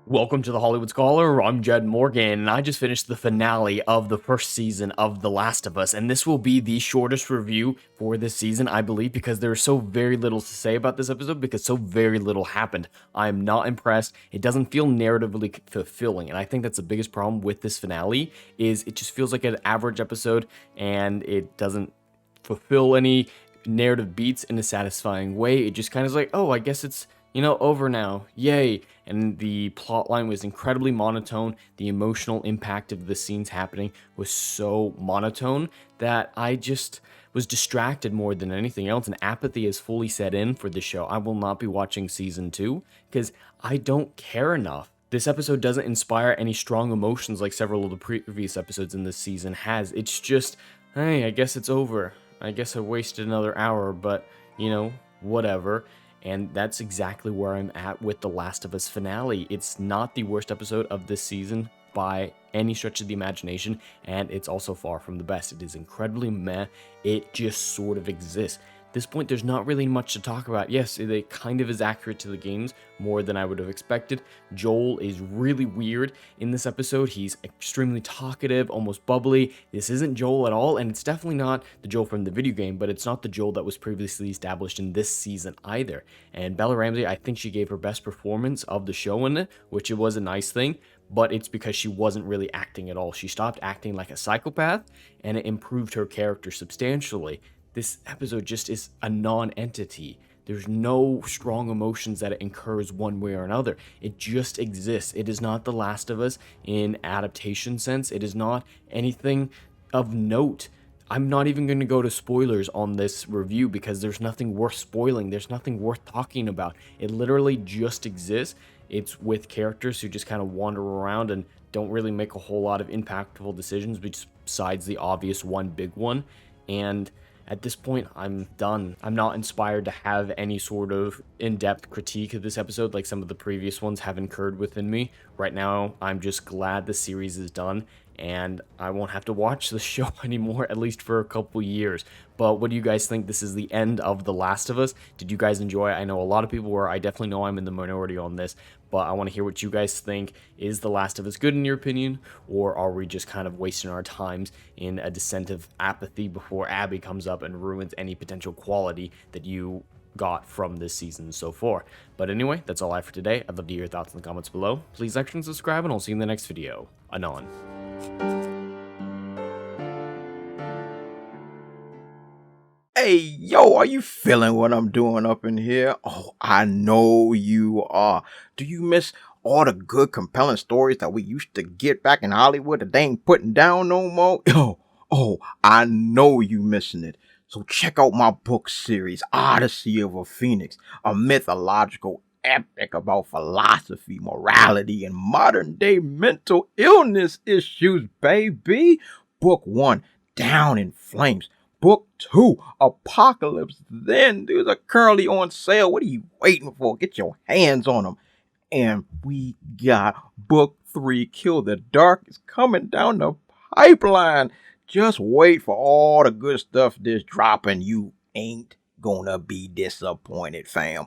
Welcome to the Hollywood Scholar. I'm Jed Morgan, and I just finished the finale of the first season of The Last of Us, and this will be the shortest review for this season, I believe, because there's so very little to say about this episode because so very little happened. I'm not impressed. It doesn't feel narratively fulfilling, and I think that's the biggest problem with this finale is it just feels like an average episode, and it doesn't fulfill any narrative beats in a satisfying way. It just kind of is like, oh, I guess it's over now. Yay. And the plot line was incredibly monotone. The emotional impact of the scenes happening was so monotone that I just was distracted more than anything else, and apathy has fully set in for the show. I will not be watching season 2 because I don't care enough. This episode doesn't inspire any strong emotions like several of the previous episodes in this season has. It's just, hey, I guess it's over. I guess I wasted another hour, but, whatever. And that's exactly where I'm at with The Last of Us finale. It's not the worst episode of this season by any stretch of the imagination, and it's also far from the best. It is incredibly meh. It just sort of exists. At this point, there's not really much to talk about. Yes, it kind of is accurate to the games, more than I would have expected. Joel is really weird in this episode. He's extremely talkative, almost bubbly. This isn't Joel at all, and it's definitely not the Joel from the video game, but it's not the Joel that was previously established in this season either. And Bella Ramsey, I think she gave her best performance of the show in it, which it was a nice thing, but it's because she wasn't really acting at all. She stopped acting like a psychopath, and it improved her character substantially. This episode just is a non-entity. There's no strong emotions that it incurs one way or another. It just exists. It is not The Last of Us in adaptation sense. It is not anything of note. I'm not even going to go to spoilers on this review because there's nothing worth spoiling. There's nothing worth talking about. It literally just exists. It's with characters who just kind of wander around and don't really make a whole lot of impactful decisions besides the obvious one big one. And at this point, I'm done. I'm not inspired to have any sort of in-depth critique of this episode like some of the previous ones have incurred within me. Right now, I'm just glad the series is done, and I won't have to watch the show anymore, at least for a couple years. But what do you guys think? This is the end of The Last of Us. Did you guys enjoy it? I know a lot of people were. I definitely know I'm in the minority on this, but I want to hear what you guys think. Is The Last of Us good in your opinion, or are we just kind of wasting our times in a descent of apathy before Abby comes up and ruins any potential quality that you got from this season so far? But anyway, that's all I have for today. I'd love to hear your thoughts in the comments below. Please like and subscribe, and I'll see you in the next video. Anon. Hey, yo, are you feeling what I'm doing up in here? Oh, I know you are. Do you miss all the good, compelling stories that we used to get back in Hollywood that they ain't putting down no more? I know you missing it. So check out my book series, Odyssey of a Phoenix, a mythological epic about philosophy, morality, and modern-day mental illness issues, baby. Book 1, Down in Flames. Book 2, Apocalypse Then. These are currently on sale. What are you waiting for? Get your hands on them. And we got Book 3, Kill the Dark, is coming down the pipeline. Just wait for all the good stuff that's dropping. You ain't gonna be disappointed, fam.